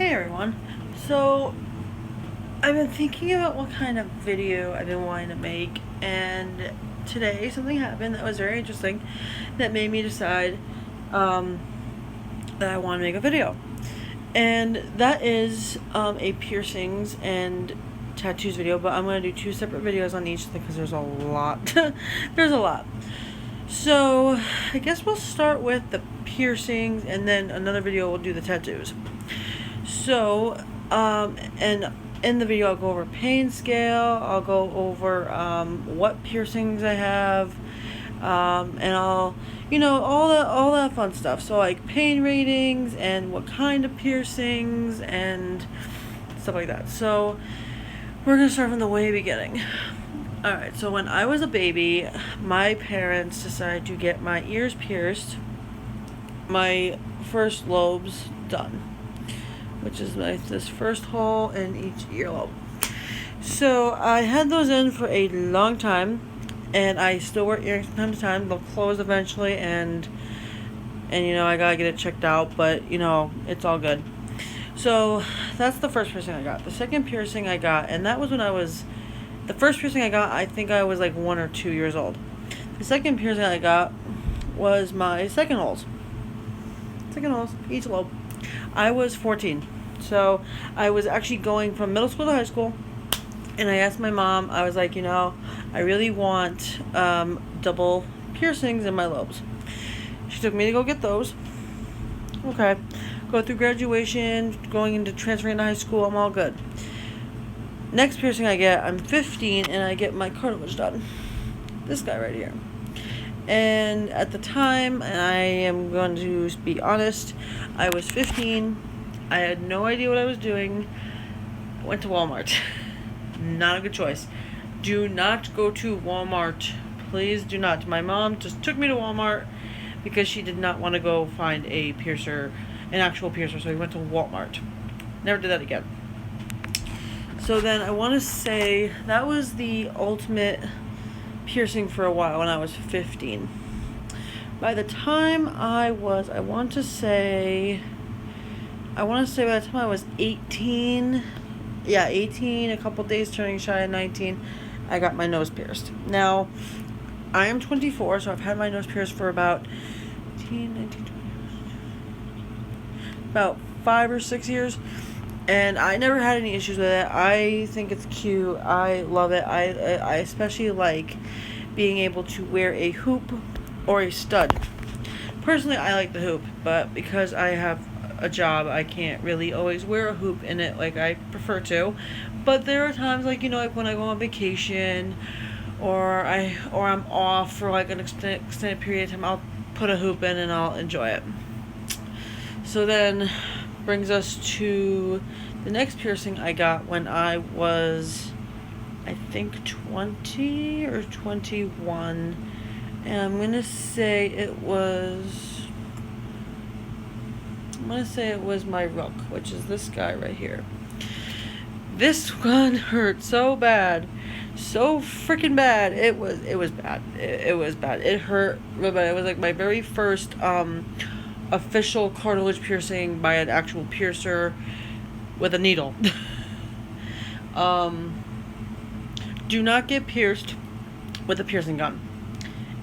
Hey everyone. So, I've been thinking about what kind of video I've been wanting to make, and today something happened that was very interesting that made me decide that I want to make a video. And that is a piercings and tattoos video, but I'm going to do two separate videos on each because there's a lot. There's a lot. So, I guess we'll start with the piercings and then another video will do the tattoos. So, and in the video I'll go over pain scale, I'll go over what piercings I have, and I'll, all that fun stuff. So like pain ratings and what kind of piercings and stuff like that. So we're gonna start from the way beginning. Alright, so when I was a baby, my parents decided to get my ears pierced, my first lobes done, which is this first hole in each earlobe. So I had those in for a long time, and I still wear earrings from time to time. They'll close eventually, and I gotta get it checked out, but it's all good. So that's the first piercing I got. The second piercing I got, and that was when the first piercing I got, I think I was like 1 or 2 years old. The second piercing I got was my second holes, each lobe. I was 14. So I was actually going from middle school to high school, and I asked my mom, I was like, I really want double piercings in my lobes. She took me to go get those. Okay. Go through graduation, going into transferring to high school, I'm all good. Next piercing I get, I'm 15, and I get my cartilage done. This guy right here. And at the time, and I am going to be honest, I was 15. I had no idea what I was doing. I went to Walmart. Not a good choice. Do not go to Walmart. Please do not. My mom just took me to Walmart because she did not want to go find a piercer, an actual piercer, so we went to Walmart. Never did that again. So then I want to say that was the ultimate piercing for a while when I was 15. By the time I want to say by the time I was 18, 18, a couple days turning shy of 19, I got my nose pierced. Now, I am 24, so I've had my nose pierced for about 5 or 6 years. And I never had any issues with it. I think it's cute. I love it. I especially like being able to wear a hoop or a stud. Personally, I like the hoop, but because I have a job, I can't really always wear a hoop in it like I prefer to. But there are times like when I go on vacation or I'm off for like an extended period of time, I'll put a hoop in and I'll enjoy it. So then brings us to the next piercing I got when I was, I think, 20 or 21, and I'm gonna say it was my rook, which is this guy right here. This one hurt so bad, so freaking bad. It was bad. It was bad. It hurt real bad. It was like my very first official cartilage piercing by an actual piercer with a needle. Do not get pierced with a piercing gun.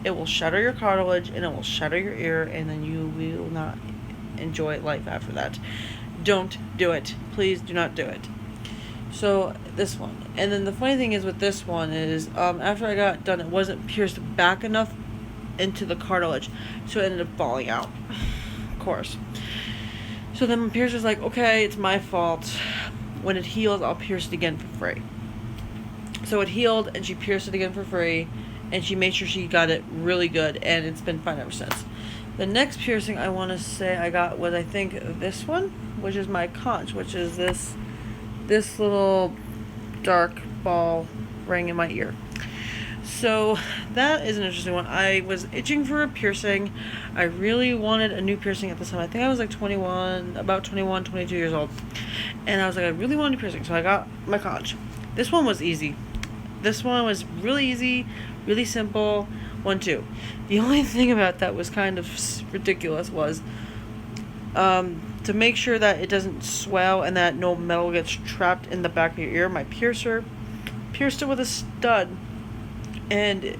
It will shatter your cartilage and it will shatter your ear, and then you will not enjoy life after that. Don't do it. Please do not do it. So this one, and then the funny thing is with this one is after I got done, it wasn't pierced back enough into the cartilage, so it ended up falling out. Course. So then my piercer's like, okay, it's my fault. When it heals, I'll pierce it again for free. So it healed, and she pierced it again for free, and she made sure she got it really good, and it's been fine ever since. The next piercing I want to say I got was, I think, this one, which is my conch, which is this little dark ball ring in my ear. So that is an interesting one. I was itching for a piercing. I really wanted a new piercing at the time. I think I was like 22 years old. And I was like, I really want a new piercing. So I got my conch. This one was easy. This one was really easy, really simple. 1, 2. The only thing about that was kind of ridiculous was To make sure that it doesn't swell and that no metal gets trapped in the back of your ear, my piercer pierced it with a stud, and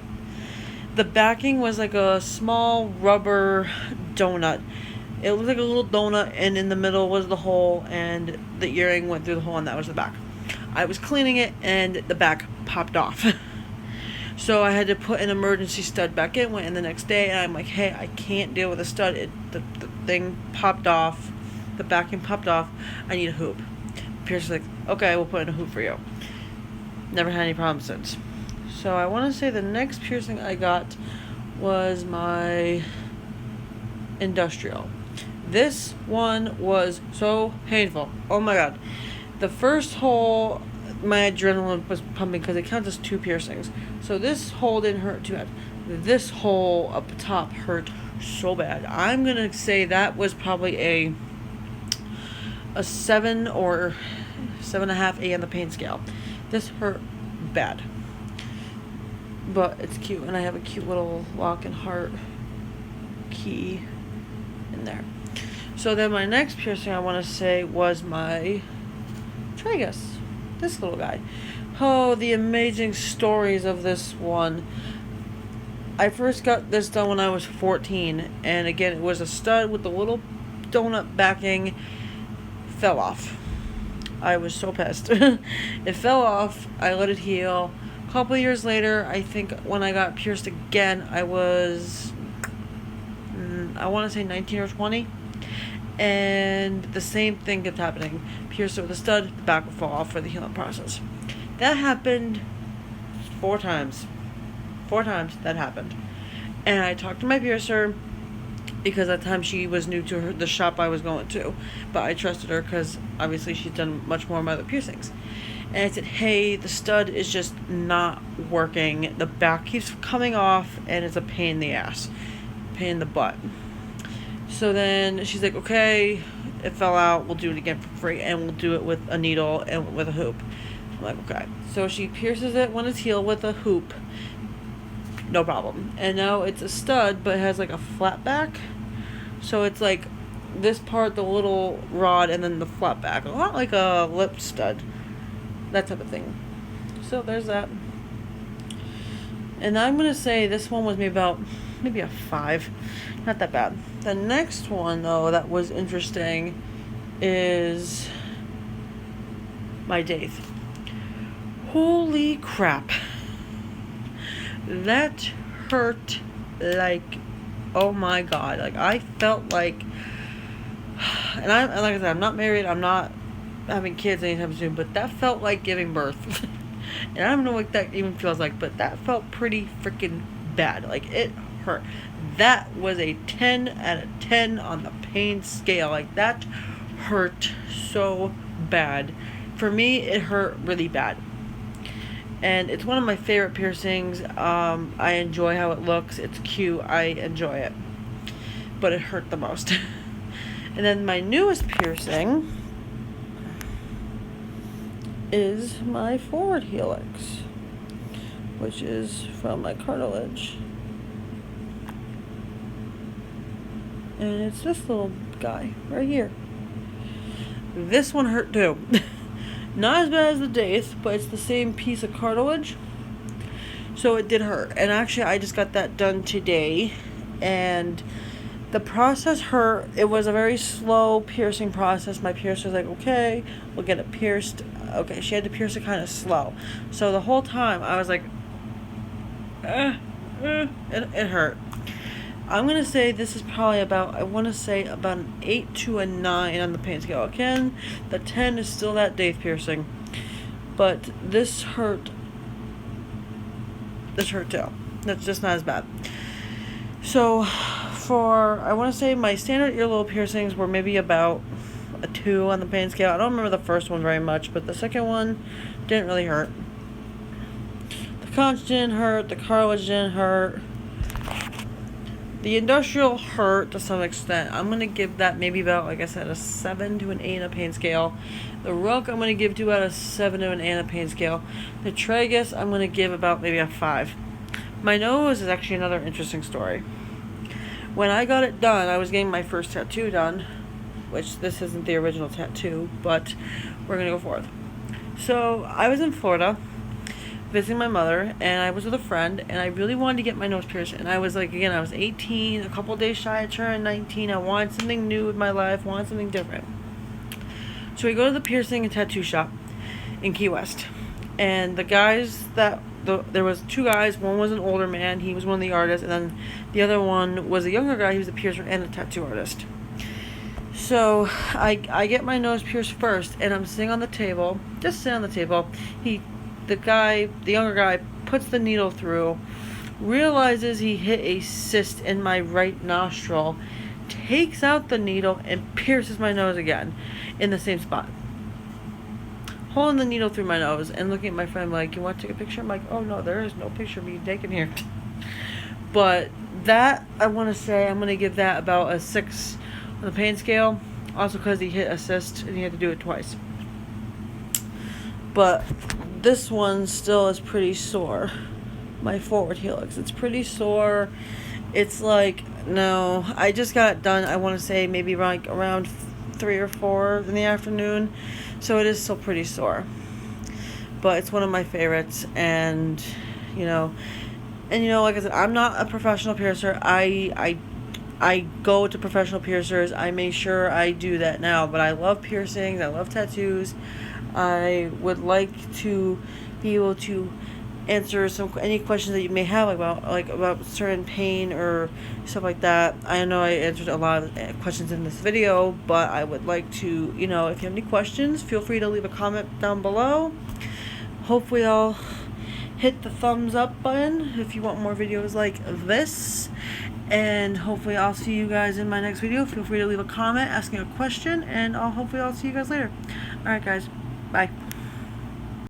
the backing was like a small rubber donut. It looked like a little donut, and in the middle was the hole, and the earring went through the hole, and that was the back. I was cleaning it, and the back popped off. So I had to put an emergency stud back in. Went in the next day, and I'm like, hey, I can't deal with a stud. The thing popped off. The backing popped off. I need a hoop. Pierce's like, okay, we'll put in a hoop for you. Never had any problems since. So I want to say the next piercing I got was my industrial. This one was so painful. Oh my god. The first hole, my adrenaline was pumping because it counts as 2 piercings. So this hole didn't hurt too bad. This hole up top hurt so bad. I'm going to say that was probably a 7 or 7.5 A on the pain scale. This hurt bad. But it's cute, and I have a cute little lock and heart key in there. So then my next piercing I want to say was my tragus. This little guy. Oh, the amazing stories of this one. I first got this done when I was 14, and again, it was a stud with the little donut backing. Fell off. I was so pissed. It fell off. I let it heal. A couple of years later, I think when I got pierced again, I was, I want to say 19 or 20. And the same thing kept happening. Pierced it with a stud, the back would fall off for the healing process. That happened 4 times. 4 times that happened. And I talked to my piercer, because at the time she was new to the shop I was going to. But I trusted her because obviously she's done much more of my other piercings. And I said, hey, the stud is just not working. The back keeps coming off, and it's a pain in the ass. Pain in the butt. So then she's like, okay, it fell out. We'll do it again for free, and we'll do it with a needle and with a hoop. I'm like, okay. So she pierces it when it's healed with a hoop. No problem. And now it's a stud, but it has like a flat back. So it's like this part, the little rod, and then the flat back. A lot like a lip stud. That type of thing. So there's that. And I'm going to say this one was maybe a 5. Not that bad. The next one, though, that was interesting is my Daith. Holy crap. That hurt like, oh my god. Like, I felt like, and like I said, I'm not married, I'm not having kids anytime soon, but that felt like giving birth. And I don't know what that even feels like, but that felt pretty freaking bad. Like, it hurt. That was a 10 out of 10 on the pain scale. Like, that hurt so bad. For me, it hurt really bad. And it's one of my favorite piercings. I enjoy how it looks. It's cute. I enjoy it. But it hurt the most. And then my newest piercing is my forward helix, which is from my cartilage. And it's this little guy right here. This one hurt too. Not as bad as the Daith, but it's the same piece of cartilage. So it did hurt. And actually, I just got that done today. And the process hurt. It was a very slow piercing process. My piercer was like, okay, we'll get it pierced. Okay, she had to pierce it kind of slow. So the whole time, I was like, it hurt. I'm going to say this is probably about, I want to say about an 8 to a 9 on the pain scale. Again, the 10 is still that Daith piercing. But this hurt. This hurt too. That's just not as bad. So, I want to say my standard earlobe piercings were maybe about a 2 on the pain scale. I don't remember the first one very much, but the second one didn't really hurt. The conch didn't hurt. The cartilage didn't hurt. The industrial hurt to some extent. I'm going to give that maybe about, like I said, a 7 to an 8 on a pain scale. The Rook I'm going to give 2 out of 7 to an 8 on a pain scale. The Tragus I'm going to give about maybe a 5. My nose is actually another interesting story. When I got it done, I was getting my first tattoo done. which this isn't the original tattoo, but we're gonna go forth. So I was in Florida visiting my mother, and I was with a friend, and I really wanted to get my nose pierced. And I was like, again, I was 18, a couple days shy of turning 19. I wanted something new with my life, wanted something different. So we go to the piercing and tattoo shop in Key West, and the guys there was two guys. One was an older man, he was one of the artists, and then the other one was a younger guy, he was a piercer and a tattoo artist. So I get my nose pierced first, and I'm sitting on the table, just sitting on the table. The younger guy, puts the needle through, realizes he hit a cyst in my right nostril, takes out the needle, and pierces my nose again in the same spot. Holding the needle through my nose and looking at my friend like, you want to take a picture? I'm like, oh no, there is no picture being taken here. But that, I want to say, I'm going to give that about a 6 on the pain scale. Also because he hit a cyst and he had to do it twice. But this one still is pretty sore. My forward helix. It's pretty sore. It's like, no, I just got it done, I want to say maybe around 3 or 4 in the afternoon. So it is still pretty sore. But it's one of my favorites, and like I said, I'm not a professional piercer. I go to professional piercers. I make sure I do that now. But I love piercings. I love tattoos. I would like to be able to answer any questions that you may have about certain pain or stuff like that. I know I answered a lot of questions in this video, but I would like to, if you have any questions, feel free to leave a comment down below. Hopefully I'll hit the thumbs up button if you want more videos like this, and hopefully I'll see you guys in my next video. Feel free to leave a comment asking a question, and hopefully I'll see you guys later. Alright guys, bye.